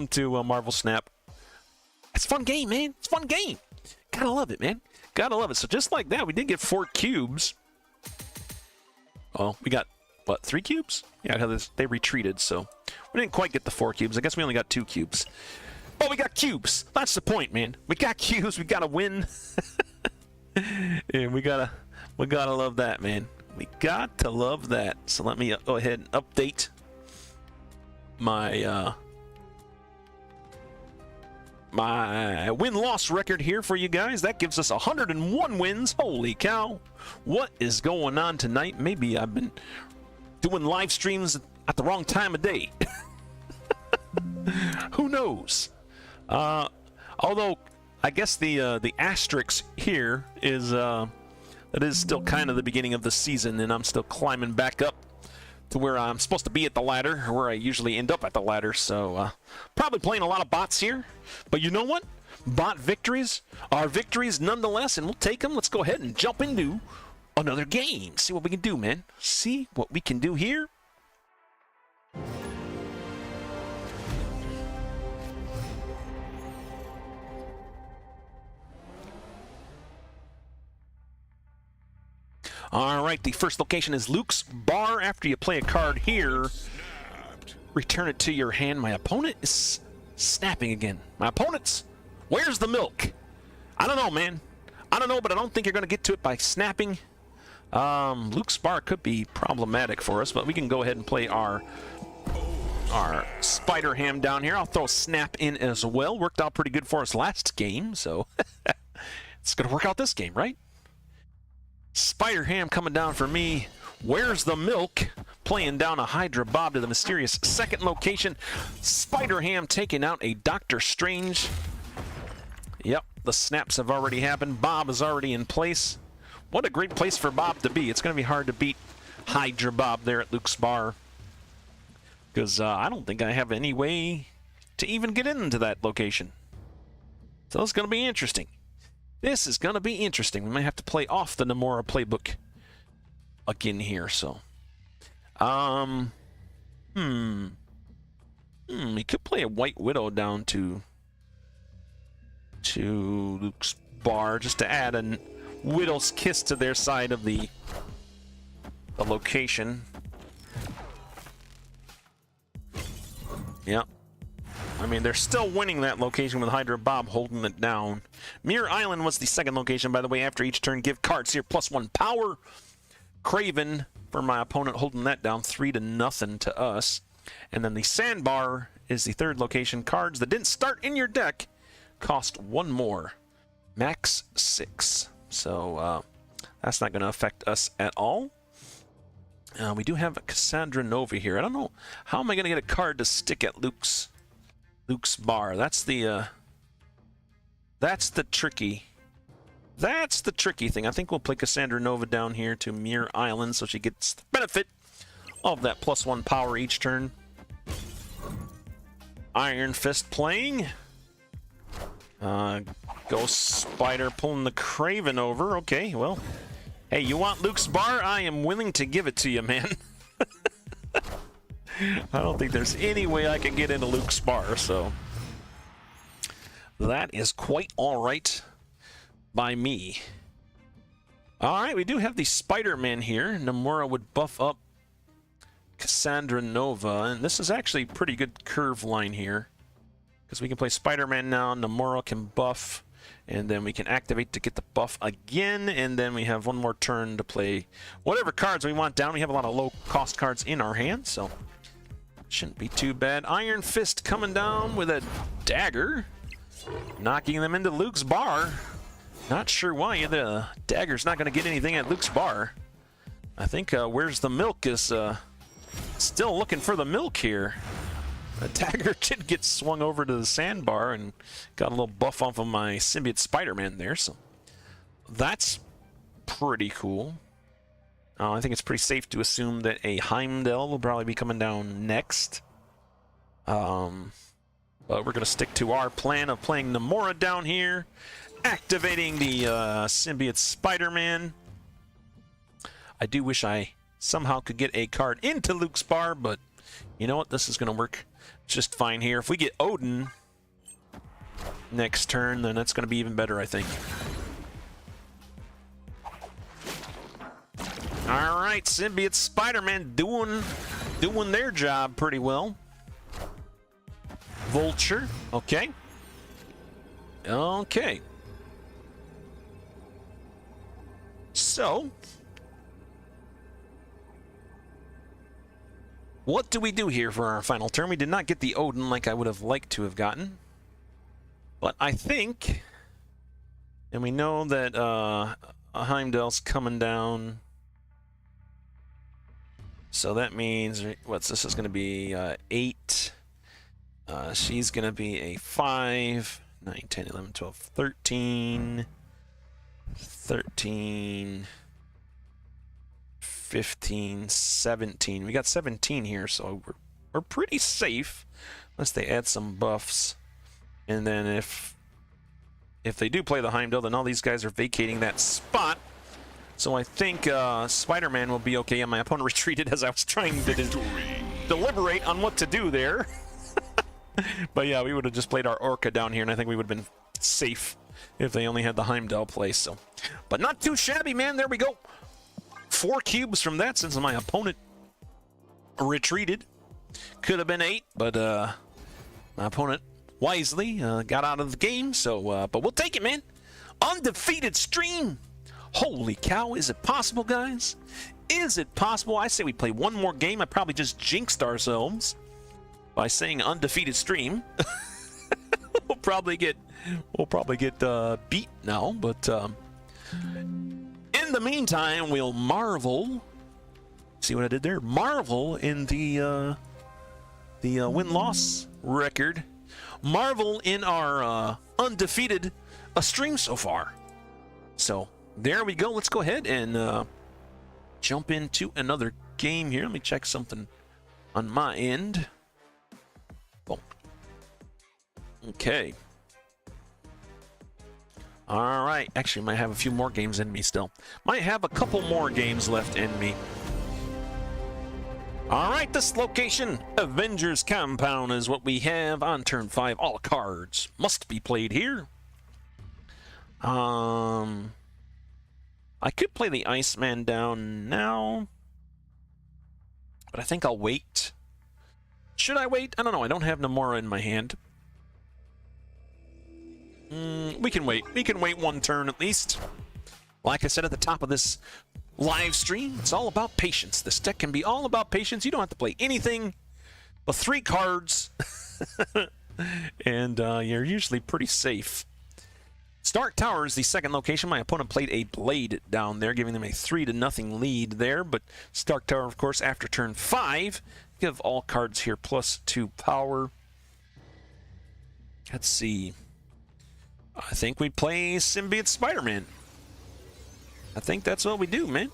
to Marvel Snap. It's a fun game, man. It's a fun game. Gotta love it, man. Gotta love it. So just like that, we did get 4 cubes. Oh, we got, what, 3 cubes? Yeah, they retreated, so we didn't quite get the 4 cubes. I guess we only got 2 cubes. But we got cubes. That's the point, man. We got cubes. We gotta win. And we gotta love that, man. We got to love that. So let me go ahead and update my my win-loss record here for you guys. That gives us 101 wins. Holy cow. What is going on tonight? Maybe I've been doing live streams at the wrong time of day. Who knows? Although I guess the asterisk here is that is still kind of the beginning of the season, and I'm still climbing back up to where I'm supposed to be at the ladder, or where I usually end up at the ladder. So probably playing a lot of bots here, but you know what? Bot victories are victories nonetheless, and we'll take them. Let's go ahead and jump into another game. See what we can do, man. See what we can do here. All right, the first location is Luke's Bar. After you play a card here, return it to your hand. My opponent is snapping again. My opponent's, where's the milk? I don't know, man. I don't know, but I don't think you're going to get to it by snapping. Luke's Bar could be problematic for us, but we can go ahead and play our Spider Ham down here. I'll throw Snap in as well. Worked out pretty good for us last game, so it's going to work out this game, right? Spider Ham coming down for me. Where's the milk? Playing down a Hydra Bob to the mysterious second location. Spider Ham taking out a Doctor Strange. Yep, the snaps have already happened. Bob is already in place. What a great place for Bob to be. It's going to be hard to beat Hydra Bob there at Luke's Bar, because I don't think I have any way to even get into that location. So it's going to be interesting. This is going to be interesting. We might have to play off the Namora playbook again here, so. We could play a White Widow down to Luke's Bar, just to add a Widow's Kiss to their side of the location. Yep. I mean, they're still winning that location with Hydra Bob holding it down. Mirror Island was the second location, by the way. After each turn, give cards here, +1 power. Craven for my opponent, holding that down 3-0 to us. And then the Sandbar is the third location. Cards that didn't start in your deck cost 1 more. Max 6. So that's not going to affect us at all. We do have a Cassandra Nova here. I don't know. How am I going to get a card to stick at Luke's Bar? That's the tricky That's the tricky thing. I think we'll play Cassandra Nova down here to Muir Island so she gets the benefit of that +1 power each turn. Iron Fist playing. Ghost Spider pulling the Craven over. Okay, well. Hey, you want Luke's bar? I am willing to give it to you, man. I don't think there's any way I can get into Luke's bar, so that is quite all right by me. All right, we do have the Spider-Man here. Nomura would buff up Cassandra Nova, and this is actually a pretty good curve line here because we can play Spider-Man now. Nomura can buff, and then we can activate to get the buff again, and then we have one more turn to play whatever cards we want down. We have a lot of low-cost cards in our hand, so shouldn't be too bad. Iron Fist coming down with a dagger, knocking them into Luke's bar. Not sure why the dagger's not going to get anything at Luke's bar. I think Where's the Milk is still looking for the milk here. The dagger did get swung over to the sandbar and got a little buff off of my symbiote Spider-Man there, so that's pretty cool. I think it's pretty safe to assume that a Heimdall will probably be coming down next. But we're going to stick to our plan of playing Nomura down here, activating the symbiote Spider-Man. I do wish I somehow could get a card into Luke's bar, but you know what? This is going to work just fine here. If we get Odin next turn, then that's going to be even better, I think. All right, symbiote Spider-Man doing their job pretty well. Vulture, okay. Okay. So, what do we do here for our final turn? We did not get the Odin like I would have liked to have gotten. But I think, and we know that Heimdall's coming down. So that means, what's this is going to be 8. She's going to be a 5, 9, 10, 11, 12, 13, 13, 15, 17. We got 17 here, so we're pretty safe unless they add some buffs. And then if they do play the Heimdall, then all these guys are vacating that spot. So I think Spider-Man will be okay. And my opponent retreated as I was trying to deliberate on what to do there. But yeah, we would have just played our Orca down here, and I think we would have been safe if they only had the Heimdall play. So, but not too shabby, man. There we go. 4 cubes from that since my opponent retreated. Could have been 8, but my opponent wisely got out of the game. So, but we'll take it, man. Undefeated stream. Holy cow, is it possible, guys? Is it possible? I say we play one more game. I probably just jinxed ourselves by saying undefeated stream. We'll probably get beat now, but in the meantime, we'll marvel. See what I did there? Marvel in the win-loss record. Marvel in our undefeated stream so far. So there we go. Let's go ahead and jump into another game here. Let me check something on my end. Boom. Okay. All right. Actually, might have a few more games in me still. Might have a couple more games left in me. All right, this location, Avengers Compound, is what we have on turn 5. All cards must be played here. I could play the Iceman down now, but I think I'll wait. Should I wait? I don't know. I don't have Nomura in my hand. We can wait. We can wait one turn at least. Like I said at the top of this live stream, it's all about patience. This deck can be all about patience. You don't have to play anything but 3 cards, and you're usually pretty safe. Stark Tower is the second location. My opponent played a Blade down there, giving them a 3-0 lead there. But Stark Tower, of course, after turn 5, give all cards here +2 power. Let's see. I think we play Symbiote Spider-Man. I think that's what we do, man.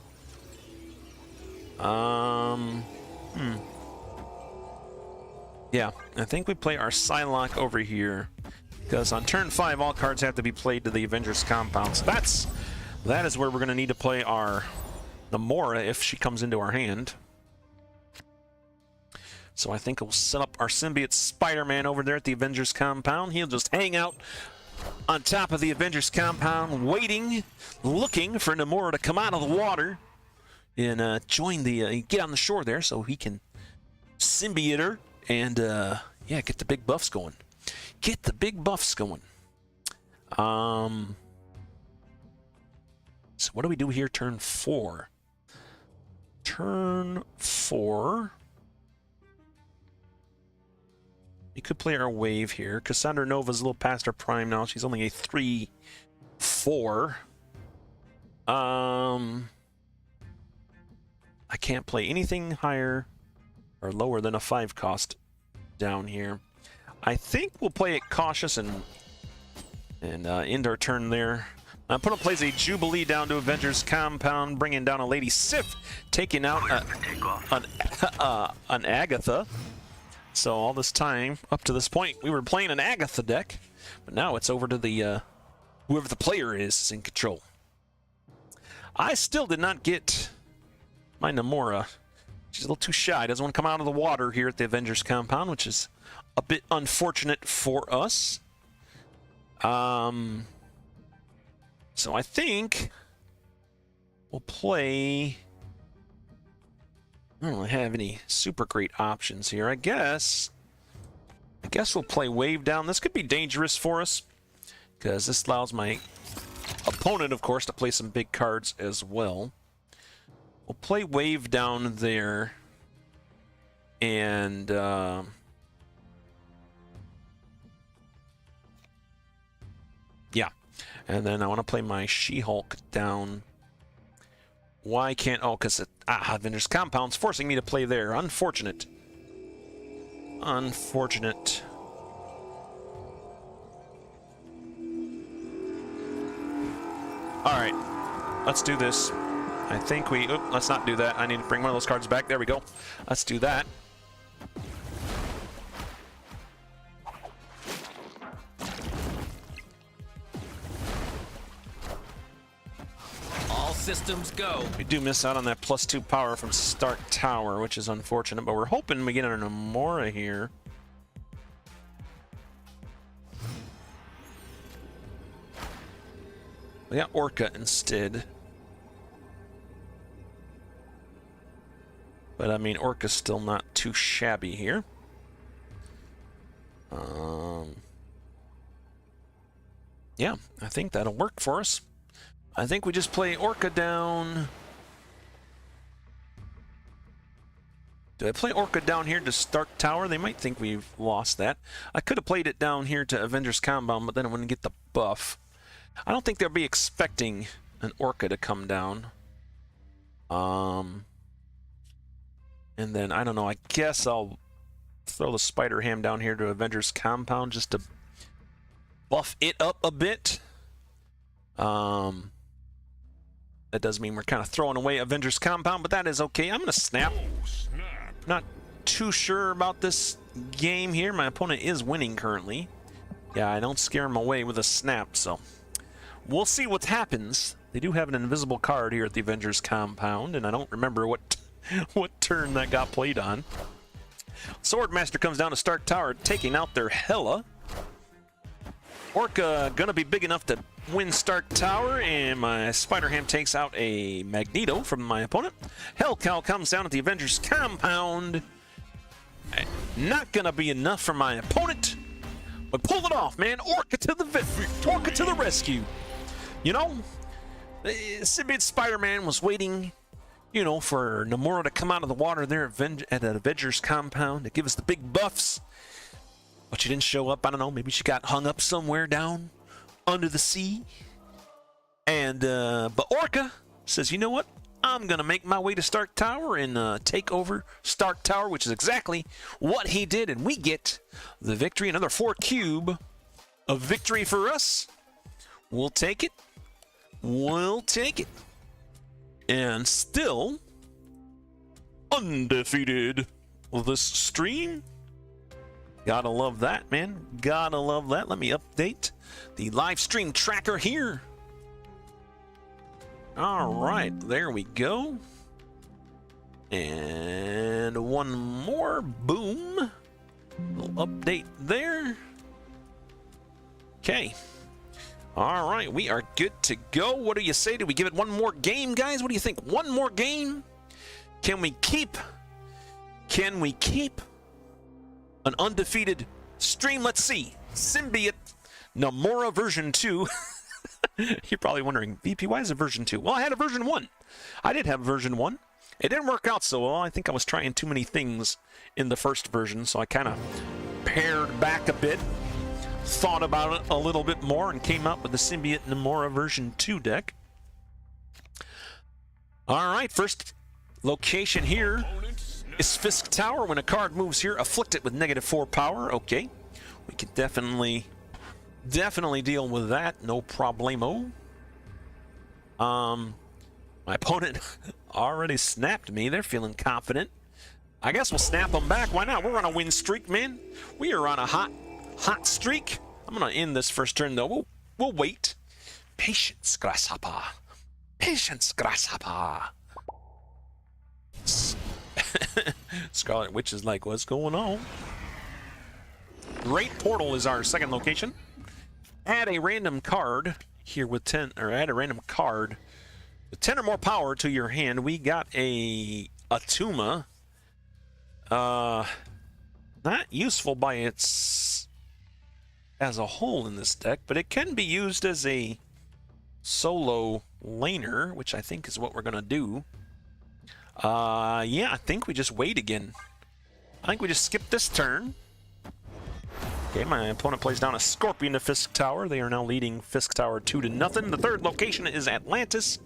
Yeah, I think we play our Psylocke over here. Because on turn 5, all cards have to be played to the Avengers compound. So that is where we're going to need to play our Namora if she comes into our hand. So I think we'll set up our symbiote Spider-Man over there at the Avengers compound. He'll just hang out on top of the Avengers compound, waiting, looking for Namora to come out of the water and join the get on the shore there so he can symbiote her and yeah, get the big buffs going. Get the big buffs going. So what do we do here? Turn 4. Turn 4. We could play our wave here. Cassandra Nova's a little past her prime now. She's only a 3/4. I can't play anything higher or lower than a 5 cost down here. I think we'll play it cautious and end our turn there. Opponent plays a Jubilee down to Avengers compound, bringing down a Lady Sif, taking out an Agatha. So all this time, up to this point, we were playing an Agatha deck, but now it's over to the whoever the player is in control. I still did not get my Namora. She's a little too shy. Doesn't want to come out of the water here at the Avengers compound, which is a bit unfortunate for us. So I think we'll play... I don't really have any super great options here. I guess we'll play Wave Down. This could be dangerous for us because this allows my opponent, of course, to play some big cards as well. We'll play Wave Down there. And yeah. And then I want to play my She-Hulk down. Why can't... Oh, because Avengers Compound's forcing me to play there. Unfortunate. Unfortunate. Alright. Let's do this. I think we... Oop, let's not do that. I need to bring one of those cards back. There we go. Let's do that. Systems go. We do miss out on that +2 power from Stark Tower, which is unfortunate, but we're hoping we get our Namora here. We got Orca instead. But I mean, Orca's still not too shabby here. Yeah, I think that'll work for us. I think we just play Orca down. Do I play Orca down here to Stark Tower? They might think we've lost that. I could have played it down here to Avengers Compound, but then I wouldn't get the buff. I don't think they'll be expecting an Orca to come down. And then, I don't know, I guess I'll throw the Spider Ham down here to Avengers Compound just to buff it up a bit. That does mean we're kind of throwing away Avengers Compound, but that is okay. I'm going to snap. Not too sure about this game here. My opponent is winning currently. Yeah, I don't scare him away with a snap, so we'll see what happens. They do have an invisible card here at the Avengers Compound, and I don't remember what turn that got played on. Swordmaster comes down to Stark Tower, taking out their Hela. Orca gonna be big enough to win Stark Tower, and my Spider-Ham takes out a Magneto from my opponent. Hellcow comes down at the Avengers Compound. Not gonna be enough for my opponent, but pull it off, man. Orca to the rescue. You know, Symbiote Spider-Man was waiting, you know, for Namora to come out of the water there at the Avengers Compound to give us the big buffs. But she didn't show up. I don't know. Maybe she got hung up somewhere down under the sea. And but Orca says, you know what? I'm gonna make my way to Stark Tower and take over Stark Tower, which is exactly what he did, and we get the victory. Another 4 cube of victory for us. We'll take it. We'll take it. And still undefeated this stream. Gotta love that, man. Gotta love that. Let me update the live stream tracker here. All right, there we go. And one more. Boom. Little update there. Okay. All right, we are good to go. What do you say? Do we give it one more game, guys? What do you think? One more game? Can we keep an undefeated stream? Let's see. Symbiote Namora version 2. You're probably wondering, VP, why is it version 2? Well, I had a version 1. I did have version 1. It didn't work out so well. I think I was trying too many things in the first version, so I kind of pared back a bit, thought about it a little bit more, and came up with the Symbiote Namora version 2 deck. All right, first location here is Fisk Tower. When a card moves here, afflict it with -4 power. Okay, we can definitely deal with that. No problemo. My opponent already snapped me. They're feeling confident. I guess we'll snap them back. Why not? We're on a win streak, man. We are on a hot streak. I'm gonna end this first turn though. We'll wait. Patience, grasshopper. Patience, grasshopper. Scarlet Witch is like, what's going on? Great Portal is our second location. Add a random card here with 10, or add a random card with 10 or more power to your hand. We got a Atuma. Not useful by its as a whole in this deck, but it can be used as a solo laner, which I think is what we're gonna do. Yeah, I think we just wait again. I think we just skip this turn. Okay, my opponent plays down a Scorpion to Fisk Tower. They are now leading Fisk Tower 2-0. The third location is Atlantis.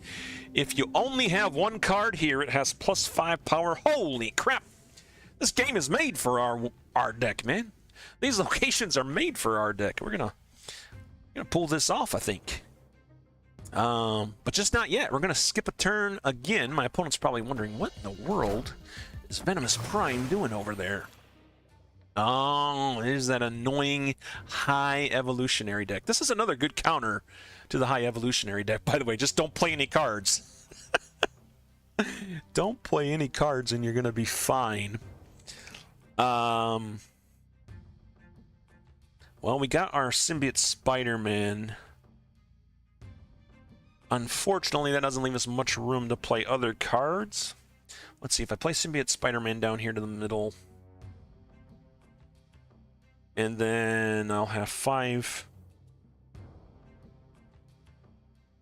If you only have one card here, it has +5 power. Holy crap! This game is made for our deck, man. These locations are made for our deck. We're gonna pull this off, I think. But just not yet. We're gonna skip a turn again. My opponent's probably wondering, what in the world is Venomous Prime doing over there? Oh, it is that annoying high evolutionary deck. This is another good counter to the high evolutionary deck, by the way. Just don't play any cards. Don't play any cards and you're gonna be fine. Well, we got our Symbiote Spider-Man. Unfortunately, that doesn't leave us much room to play other cards. Let's see, if I play Symbiote Spider-Man down here to the middle, and then I'll have 5.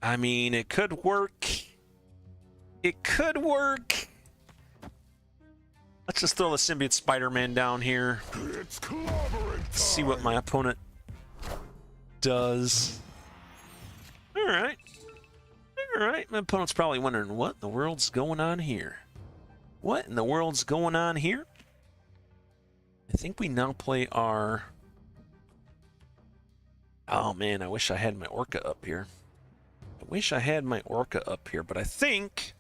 I mean, it could work. It could work. Let's just throw the Symbiote Spider-Man down here. Let's see what my opponent does. All right. All right. My opponent's probably wondering, what in the world's going on here? What in the world's going on here? I think we now play our... Oh, man, I wish I had my Orca up here. I wish I had my Orca up here, but I think...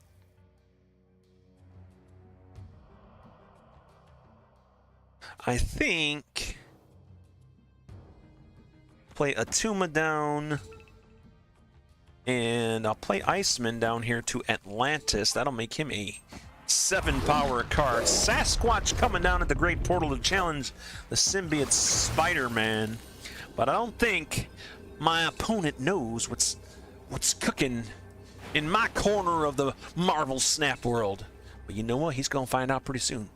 play Atuma down, and I'll play Iceman down here to Atlantis. That'll make him a 7-power card. Sasquatch coming down at the Great Portal to challenge the Symbiote Spider-Man. But I don't think my opponent knows what's cooking in my corner of the Marvel Snap world. But you know what? He's going to find out pretty soon.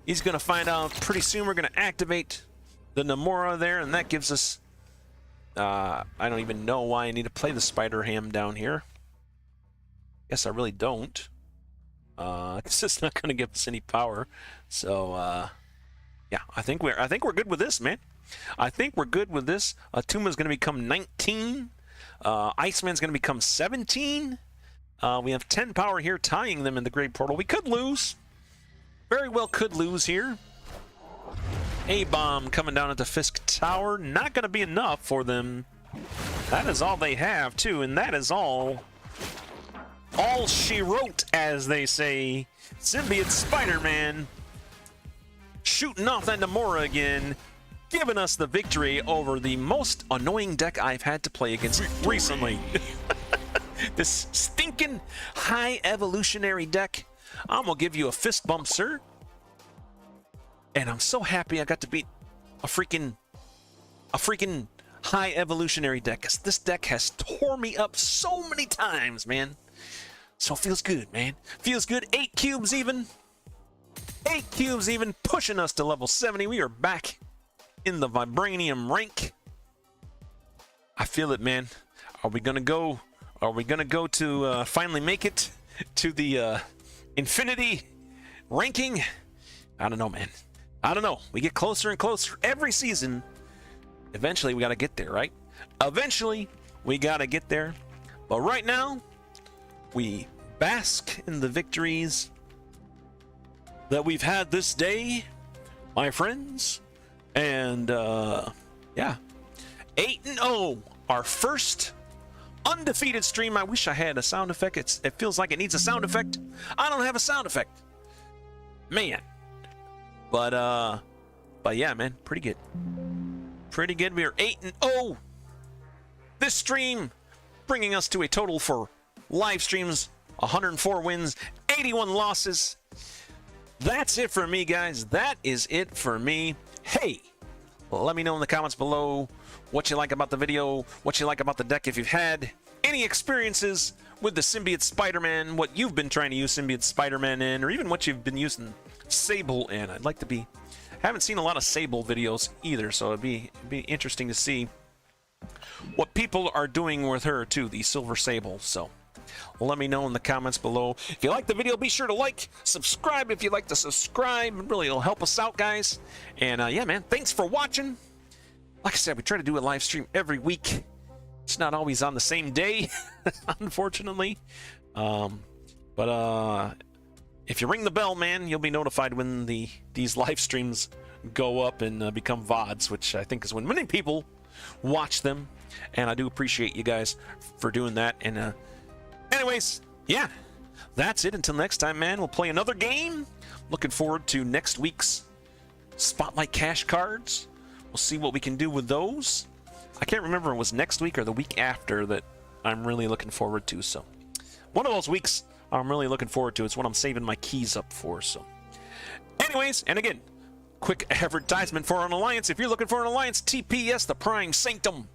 He's going to find out pretty soon. We're going to activate the Namora there, and that gives us... I don't even know why I need to play the Spider-Ham down here. Guess I really don't. It's just not going to give us any power. So, yeah, I think we're good with this, man. I think we're good with this. Atuma's going to become 19. Iceman's going to become 17. We have 10 power here, tying them in the Great Portal. We could lose. Very well could lose here. A-bomb coming down at the Fisk Tower. Not going to be enough for them. That is all they have, too, and that is all All she wrote, as they say. Symbiote Spider-Man shooting off that Namora again, giving us the victory over the most annoying deck I've had to play against recently. This stinking high evolutionary deck. I'm gonna give you a fist bump, sir. And I'm so happy I got to beat a freaking high evolutionary deck, 'cause this deck has tore me up so many times, man. So it feels good, man. Feels good. 8 cubes even. 8 cubes even, pushing us to level 70. We are back in the Vibranium rank. I feel it, man. Are we gonna go to finally make it to the Infinity ranking? I don't know, man. I don't know. We get closer and closer every season. Eventually, we got to get there, right? Eventually, we got to get there. But right now, we bask in the victories that we've had this day, my friends. And, yeah. 8-0, our first undefeated stream. I wish I had a sound effect. It feels like it needs a sound effect. I don't have a sound effect. Man. But yeah, man, pretty good. Pretty good. We are 8-0. This stream bringing us to a total for live streams, 104 wins, 81 losses. That's it for me, guys. That is it for me. Hey, let me know in the comments below what you like about the video, what you like about the deck, if you've had any experiences with the Symbiote Spider-Man, what you've been trying to use Symbiote Spider-Man in, or even what you've been using Sable in. I'd like to be... haven't seen a lot of Sable videos either, so it'd be interesting to see what people are doing with her too, the Silver Sable. So let me know in the comments below. If you like the video, be sure to like, subscribe if you'd like to subscribe. Really, it'll help us out, guys. And yeah, man, thanks for watching. Like I said, we try to do a live stream every week. It's not always on the same day, unfortunately. But if you ring the bell, man, you'll be notified when these live streams go up and become VODs, which I think is when many people watch them. And I do appreciate you guys for doing that. And anyways, yeah, that's it. Until next time, man, we'll play another game. Looking forward to next week's Spotlight Cash cards. We'll see what we can do with those. I can't remember if it was next week or the week after that I'm really looking forward to. So one of those weeks I'm really looking forward to. It's what I'm saving my keys up for. So anyways, and again, quick advertisement for an alliance. If you're looking for an alliance, TPS, the Prime Sanctum.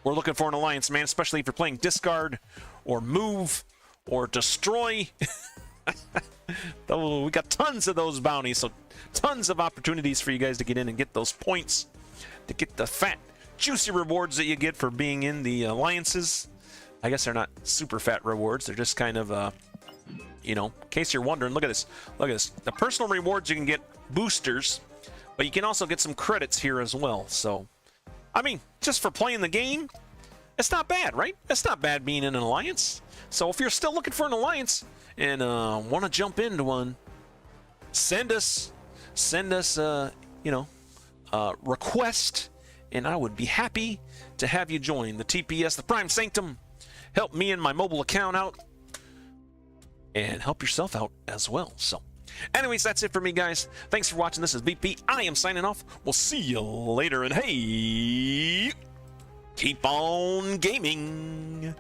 We're looking for an alliance, man, especially if you're playing discard or move or destroy. Though we got tons of those bounties, so tons of opportunities for you guys to get in and get those points, to get the fat, juicy rewards that you get for being in the alliances. I guess they're not super fat rewards. They're just kind of, you know, in case you're wondering, look at this. Look at this. The personal rewards, you can get boosters, but you can also get some credits here as well. So, I mean, just for playing the game, it's not bad, right? It's not bad being in an alliance. So if you're still looking for an alliance and want to jump into one, send us, you know, request, and I would be happy to have you join the TPS, the Prime Sanctum. Help me and my mobile account out, and help yourself out as well. So anyways, that's it for me, guys. Thanks for watching. This is BP. I am signing off. We'll see you later, and hey, keep on gaming.